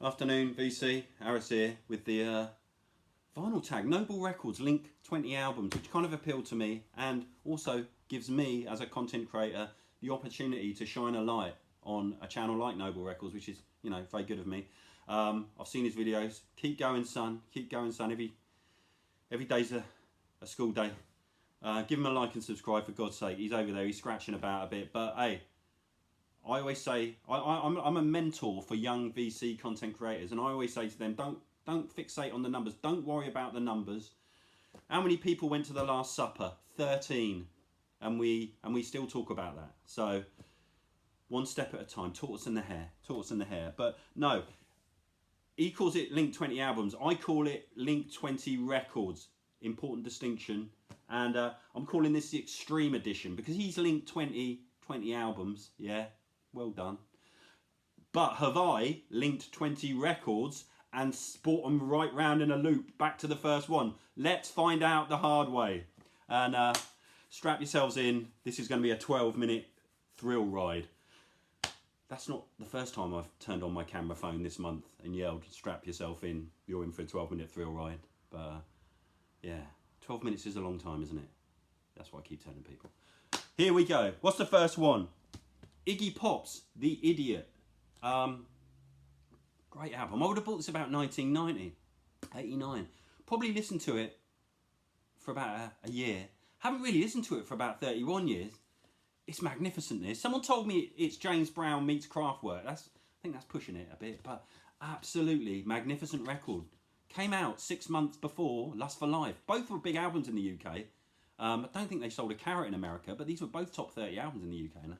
Afternoon, VC. Harris here with the vinyl tag. Noble Records, Link 20 albums, which kind of appealed to me and also gives me, as a content creator, the opportunity to shine a light on a channel like Noble Records, which is, you know, very good of me. I've seen his videos. Keep going, son. Keep going, son. Every day's a school day. Give him a like and subscribe, for God's sake. He's over there. He's scratching about a bit. But, hey, I always say, I'm a mentor for young VC content creators, and I always say to them, don't fixate on the numbers. Don't worry about the numbers. How many people went to the Last Supper? 13. And we still talk about that. So, one step at a time. Tortoise in the hair. Tortoise in the hair. But, no. He calls it Link 20 albums. I call it Link 20 records. Important distinction. And I'm calling this the Extreme Edition, because he's linked 20 albums. Yeah. Well done. But have I linked 20 records and brought them right round in a loop back to the first one? Let's find out the hard way. And strap yourselves in. This is going to be a 12-minute thrill ride. That's not the first time I've turned on my camera phone this month and yelled, strap yourself in. You're in for a 12-minute thrill ride. But yeah, 12 minutes is a long time, isn't it? That's what I keep telling people. Here we go. What's the first one? Iggy Pop's The Idiot. Great album. I would have bought this about 1990, 89. Probably listened to it for about a year. Haven't really listened to it for about 31 years. It's magnificent, this. Someone told me it's James Brown meets Kraftwerk. I think that's pushing it a bit, but absolutely magnificent record. Came out 6 months before Lust for Life. Both were big albums in the UK. I don't think they sold a carrot in America, but these were both top 30 albums in the UK.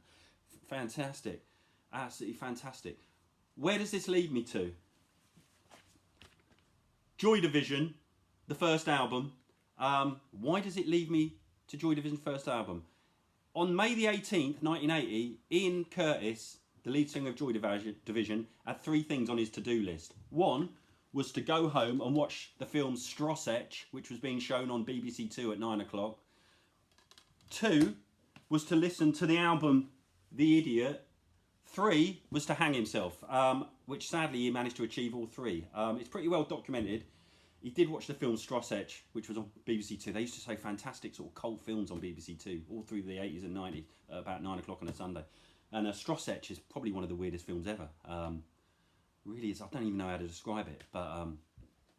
Fantastic. Absolutely fantastic. Where does this lead me to? Joy Division, the first album. Why does it lead me to Joy Division first album? On May the 18th, 1980, Ian Curtis, the lead singer of Joy Division, had 3 things on his to-do list. One was to go home and watch the film Stooges, which was being shown on BBC 2 at 9 o'clock. 2 was to listen to the album The Idiot. 3 was to hang himself, which sadly he managed to achieve all 3. It's pretty well documented. He did watch the film Stooges, which was on BBC 2. They used to show fantastic sort of cult films on BBC 2, all through the 80s and 90s, about 9 o'clock on a Sunday. And Stooges is probably one of the weirdest films ever. Really is. I don't even know how to describe it. But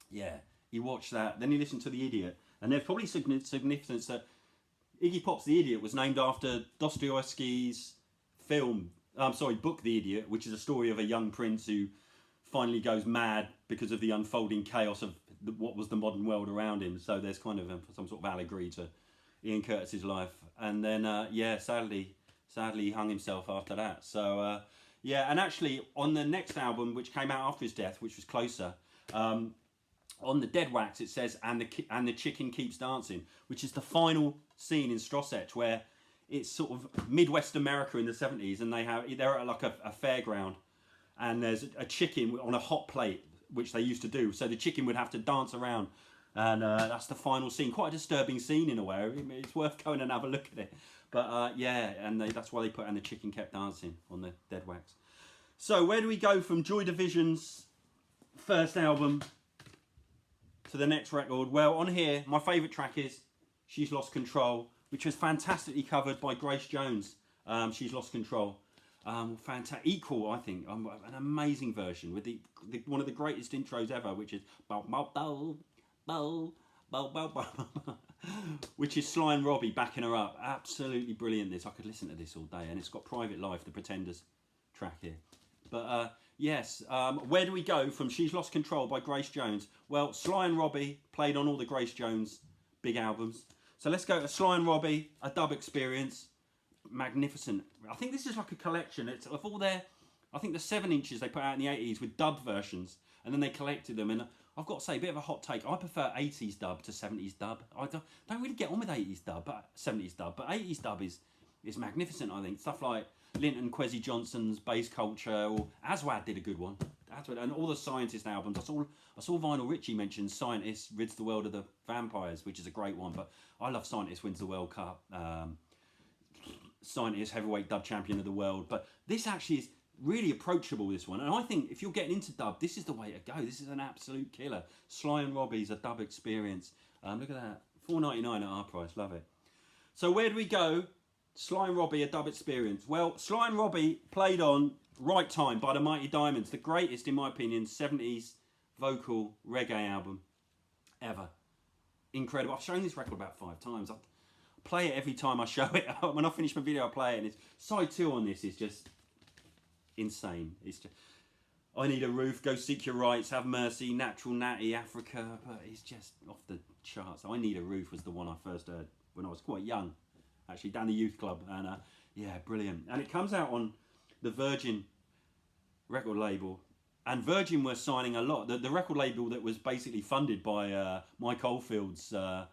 yeah, he watched that. Then he listened to The Idiot. And there's probably significance that Iggy Pop's The Idiot was named after Dostoevsky's book The Idiot, which is a story of a young prince who finally goes mad because of the unfolding chaos of what was the modern world around him. So there's kind of some sort of allegory to Ian Curtis's life. And then, yeah, sadly he hung himself after that. So, yeah, and actually on the next album, which came out after his death, which was Closer, on the Dead Wax it says, and the chicken keeps dancing, which is the final scene in Stooges, where it's sort of Midwest America in the 70s, and they're at like a fairground, and there's a chicken on a hot plate, which they used to do. So the chicken would have to dance around, and that's the final scene. Quite a disturbing scene in a way. It's worth going and have a look at it. But yeah, and that's why they put "And the Chicken Kept Dancing" on the Dead Wax. So where do we go from Joy Division's first album to the next record? Well, on here, my favourite track is She's Lost Control, which was fantastically covered by Grace Jones. She's Lost Control. Equal, I think, an amazing version with the one of the greatest intros ever, which is which is Sly and Robbie backing her up. Absolutely brilliant. This, I could listen to this all day, and it's got Private Life, the Pretenders track here. But yes, where do we go from She's Lost Control by Grace Jones? Well, Sly and Robbie played on all the Grace Jones big albums. So let's go to Sly and Robbie, A Dub Experience. Magnificent. I think this is like a collection. It's of all their, I think the 7-inches they put out in the 80s with dub versions, and then they collected them. And I've got to say, a bit of a hot take. I prefer 80s dub to 70s dub. I don't really get on with 80s dub, but 70s dub. But 80s dub is magnificent, I think. Stuff like Linton Kwesi Johnson's Bass Culture, or Aswad did a good one. Aswad, and all the Scientist albums. I saw Vinyl Richie mention Scientist rids the world of the vampires, which is a great one. But I love Scientist wins the World Cup. Scientist heavyweight dub champion of the world. But this actually is really approachable, this one. And I think if you're getting into dub, this is the way to go. This is an absolute killer. Sly and Robbie's a dub experience. Look at that. $4.99 at our price. Love it. So where do we go? Sly and Robbie, a dub experience. Well, Sly and Robbie played on Right Time by the Mighty Diamonds. The greatest, in my opinion, 70s vocal reggae album ever. Incredible. I've shown this record about 5 times. I play it every time I show it. When I finish my video, I play it. And it's side 2 on this is just insane. It's just, I Need a Roof, Go Seek Your Rights, Have Mercy, Natural Natty, Africa. But it's just off the charts. I Need a Roof was the one I first heard when I was quite young, actually, down the youth club. And yeah, brilliant. And it comes out on the Virgin record label. And Virgin were signing a lot. The record label that was basically funded by Mike Oldfield's, that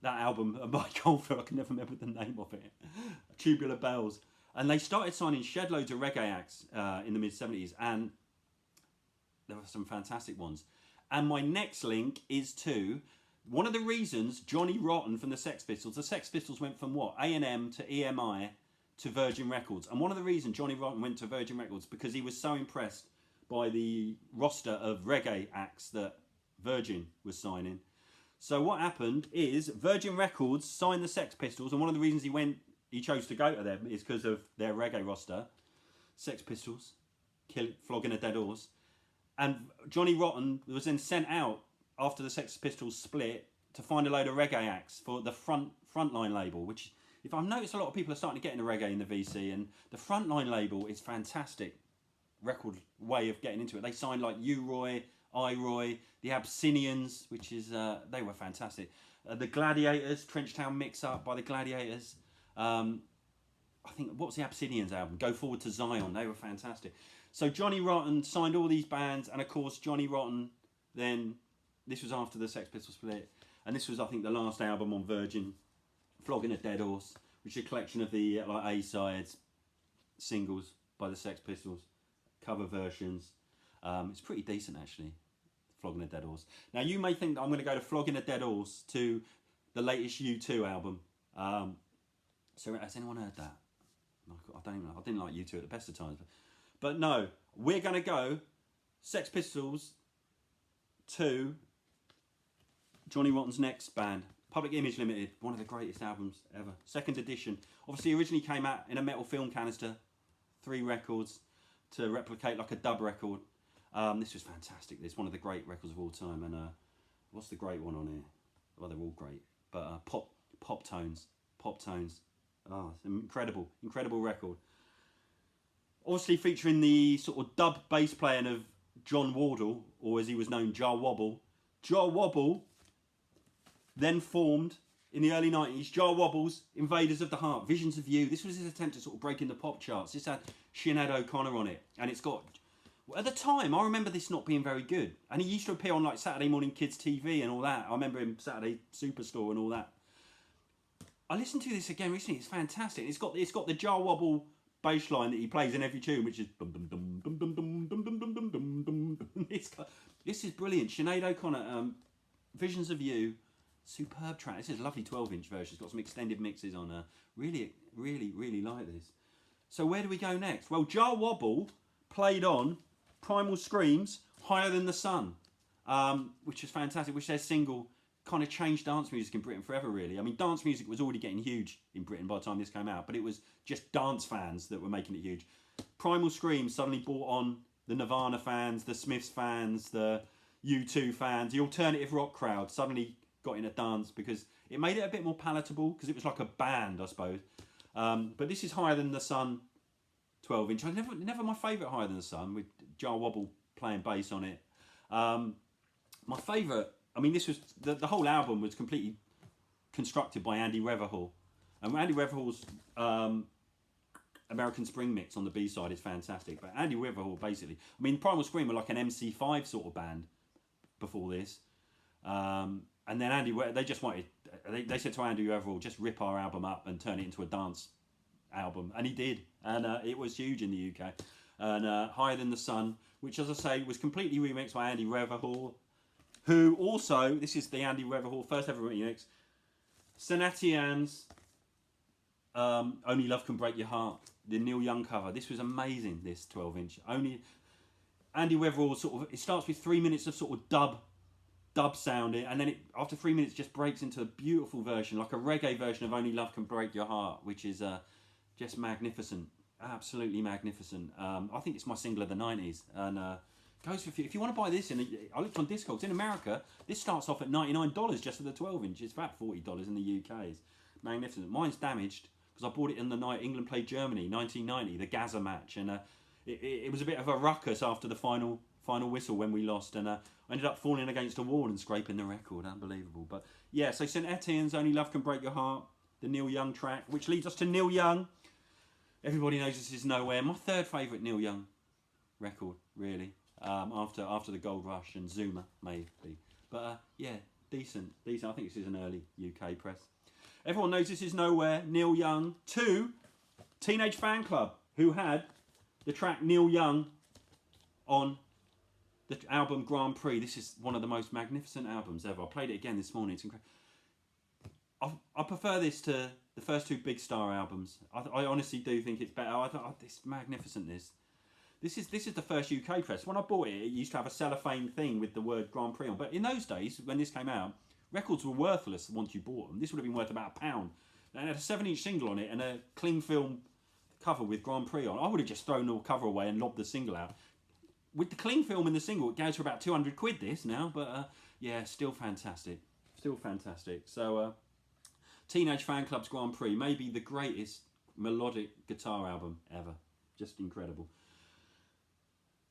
album, Mike Oldfield, I can never remember the name of it, Tubular Bells. And they started signing shed loads of reggae acts in the mid-70s, and there were some fantastic ones. And my next link is to one of the reasons Johnny Rotten from the Sex Pistols. The Sex Pistols went from what? A&M to EMI to Virgin Records. And one of the reasons Johnny Rotten went to Virgin Records because he was so impressed by the roster of reggae acts that Virgin was signing. So what happened is Virgin Records signed the Sex Pistols, and one of the reasons he chose to go to them is because of their reggae roster. Sex Pistols, Flogging a Dead Horse. And Johnny Rotten was then sent out after the Sex Pistols split to find a load of reggae acts for the Frontline label, which, if I've noticed, a lot of people are starting to get into reggae in the VC, and the Frontline label is fantastic record way of getting into it. They signed like U-Roy, I-Roy, the Abyssinians, which is, they were fantastic. The Gladiators, Trenchtown Mix-Up by the Gladiators. I think, what was the Abyssinians album? Go Forward to Zion. They were fantastic. So Johnny Rotten signed all these bands, and of course Johnny Rotten then, this was after the Sex Pistols split, and this was, I think, the last album on Virgin, Flogging a Dead Horse, which is a collection of the like A-sides, singles by the Sex Pistols, cover versions. It's pretty decent, actually, Flogging a Dead Horse. Now, you may think that I'm going to go to Flogging a Dead Horse to the latest U2 album. So has anyone heard that? I didn't like U2 at the best of times. But no, we're going to go Sex Pistols to Johnny Rotten's next band, Public Image Ltd, one of the greatest albums ever. 2nd edition. Obviously, originally came out in a metal film canister, 3 records to replicate like a dub record. This was fantastic. It's one of the great records of all time. And what's the great one on here? Well, they're all great. But Pop Tones. Oh, it's an incredible record. Obviously featuring the sort of dub bass playing of John Wardle, or as he was known, Jah Wobble. Jah Wobble then formed in the early 90s, Jah Wobble's Invaders of the Heart, Visions of You. This was his attempt to sort of break in the pop charts. This had Sinead O'Connor on it, and it's got... At the time, I remember this not being very good. And he used to appear on like Saturday Morning Kids TV and all that. I remember him Saturday Superstore and all that. I listened to this again recently. It's fantastic. It's got the Jah Wobble bass line that he plays in every tune, which is bum bum dum dum dum dum dum dum dum dum dum dum. This is brilliant. Sinead O'Connor, Visions of You, superb track. This is a lovely 12-inch version. It's got some extended mixes on her. Really like this. So where do we go next? Well, Jah Wobble played on Primal Scream's Higher Than the Sun, which is fantastic, which their single kind of changed dance music in Britain forever, really. I mean, dance music was already getting huge in Britain by the time this came out, but it was just dance fans that were making it huge. Primal Scream suddenly brought on the Nirvana fans, the Smiths fans, the U2 fans, the alternative rock crowd suddenly got in a dance because it made it a bit more palatable because it was like a band, I suppose. But this is Higher Than the Sun 12-inch. Never my favourite Higher Than the Sun, with Jah Wobble playing bass on it. My favourite, I mean, this was the whole album was completely constructed by Andy Weatherall, and Andy Weatherall's American Spring mix on the B-side is fantastic. But Andy Weatherall, basically, I mean, Primal Scream were like an MC5 sort of band before this, and then they just wanted, they said to Andy Weatherall, just rip our album up and turn it into a dance album, and he did, and it was huge in the UK. And Higher Than the Sun, which, as I say, was completely remixed by Andy Weatherall, who also, this is the Andy Weatherall first ever remix, Etienne's Only Love Can Break Your Heart. the Neil Young cover. This was amazing, this 12-inch. Only Andy Weatherall sort of, it starts with 3 minutes of sort of dub sounding, and then after 3 minutes just breaks into a beautiful version, like a reggae version of Only Love Can Break Your Heart, which is just magnificent, absolutely magnificent. I think it's my single of the 90s, and goes for, if you want to buy this, I looked on Discogs, in America, this starts off at $99 just for the 12-inch. It's about $40 in the UK. It's magnificent. Mine's damaged, because I bought it in the night England played Germany, 1990, the Gaza match, and it was a bit of a ruckus after the final whistle when we lost, and I ended up falling against a wall and scraping the record. Unbelievable. But yeah, so St Etienne's Only Love Can Break Your Heart, the Neil Young track, which leads us to Neil Young. Everybody knows this is Nowhere. My third favourite Neil Young record, really, after the Gold Rush and Zuma, maybe. But yeah, decent. I think this is an early UK press. Everyone knows This Is Nowhere, Neil Young. 2, Teenage Fanclub, who had the track Neil Young on the album Grand Prix. This is one of the most magnificent albums ever. I played it again this morning. It's incredible. I prefer this to the first 2 Big Star albums. I honestly do think it's better. I thought, it's magnificent, This is the first UK press. When I bought it, it used to have a cellophane thing with the word Grand Prix on. But in those days, when this came out, records were worthless once you bought them. This would have been worth about £1. And it had a 7-inch single on it and a cling film cover with Grand Prix on. I would have just thrown the cover away and lobbed the single out. With the cling film and the single, it goes for about 200 quid this now. But yeah, still fantastic. Still fantastic. So Teenage Fanclub's Grand Prix, maybe the greatest melodic guitar album ever. Just incredible.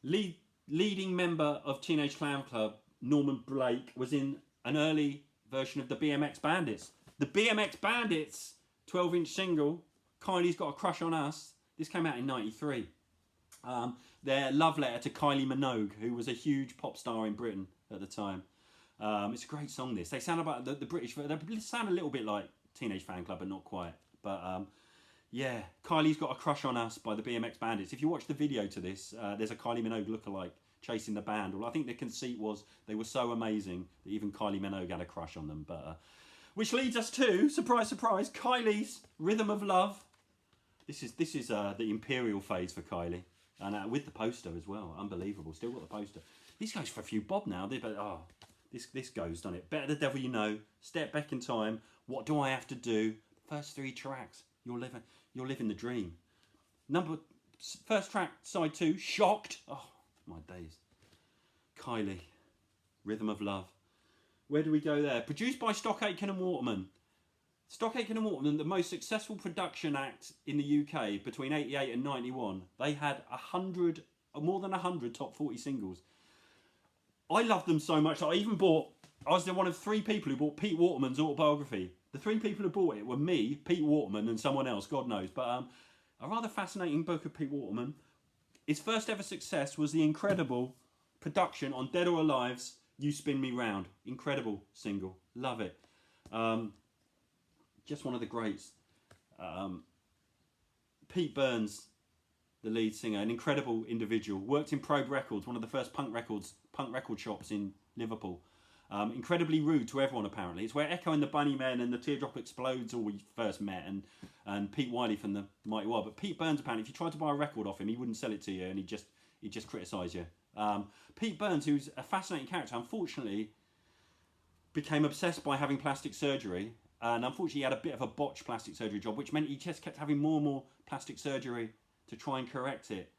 Leading member of Teenage Fanclub, Norman Blake, was in an early version of the BMX Bandits. The BMX Bandits 12-inch single, Kylie's Got a Crush on Us. This came out in '93. Their love letter to Kylie Minogue, who was a huge pop star in Britain at the time. It's a great song, this. They sound about the British, they sound a little bit like Teenage Fanclub, but not quite. But yeah, Kylie's Got a Crush on Us by the BMX Bandits. If you watch the video to this, there's a Kylie Minogue lookalike chasing the band. Well, I think the conceit was they were so amazing that even Kylie Minogue had a crush on them. But which leads us to, surprise, surprise, Kylie's Rhythm of Love. This is the Imperial phase for Kylie, and with the poster as well. Unbelievable. Still got the poster. This goes for a few bob now. But this goes, doesn't it? Better the Devil You Know, Step Back in Time, What Do I Have to Do? First 3 tracks. You're living the dream. First track, side 2, Shocked. Oh, my days. Kylie, Rhythm of Love. Where do we go there? Produced by Aitken and Waterman. Aitken and Waterman, the most successful production act in the UK between 88 and 91. They had more than 100 top 40 singles. I loved them so much that I was one of 3 people who bought Pete Waterman's autobiography. The 3 people who bought it were me, Pete Waterman, and someone else, God knows. But a rather fascinating book of Pete Waterman. His first ever success was the incredible production on Dead or Alive's You Spin Me Round. Incredible single. Love it. Just one of the greats. Pete Burns, the lead singer, an incredible individual. Worked in Probe Records, one of the first punk record shops in Liverpool. Incredibly rude to everyone, apparently. It's where Echo and the Bunnymen and the Teardrop Explodes all we first met, and Pete Wiley from the Mighty Wild. But Pete Burns, apparently, if you tried to buy a record off him, he wouldn't sell it to you, and he'd just criticise you. Pete Burns, who's a fascinating character, unfortunately became obsessed by having plastic surgery, and unfortunately he had a bit of a botched plastic surgery job, which meant he just kept having more and more plastic surgery to try and correct it.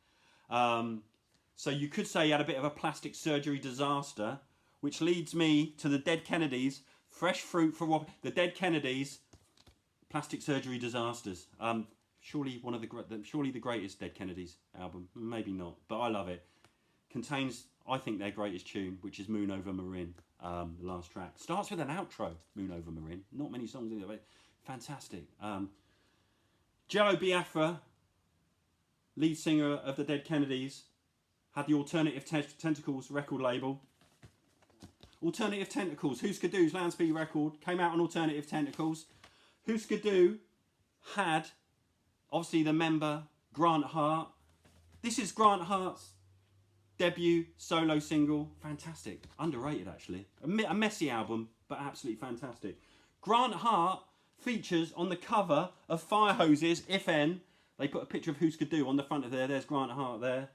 So you could say he had a bit of a plastic surgery disaster, which leads me to the Dead Kennedys, Fresh Fruit for Rob. The Dead Kennedys, plastic surgery disasters. Surely the greatest Dead Kennedys album. Maybe not, but I love it. Contains, I think, their greatest tune, which is Moon Over Marin, the last track. Starts with an outro, Moon Over Marin. Not many songs in it, but fantastic. Jello Biafra, lead singer of the Dead Kennedys, had the Alternative Tentacles record label. Alternative Tentacles, Hüsker Dü's Land Speed record, came out on Alternative Tentacles. Hüsker Dü had, obviously, the member Grant Hart. This is Grant Hart's debut solo single. Fantastic. Underrated, actually. A messy album, but absolutely fantastic. Grant Hart features on the cover of Firehose's If N, They put a picture of Hüsker Dü on the front of there. There's Grant Hart there.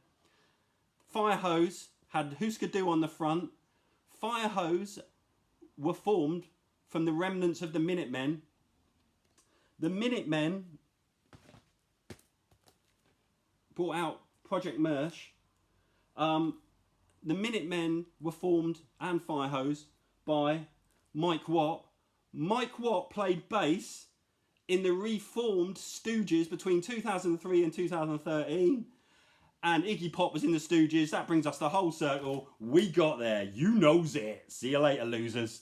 Firehose had Hüsker Dü on the front. Firehose were formed from the remnants of the Minutemen. The Minutemen brought out Project Mersh. The Minutemen were formed, and Firehose, by Mike Watt. Mike Watt played bass in the reformed Stooges between 2003 and 2013. And Iggy Pop was in the Stooges. That brings us the whole circle. We got there. You knows it. See you later, losers.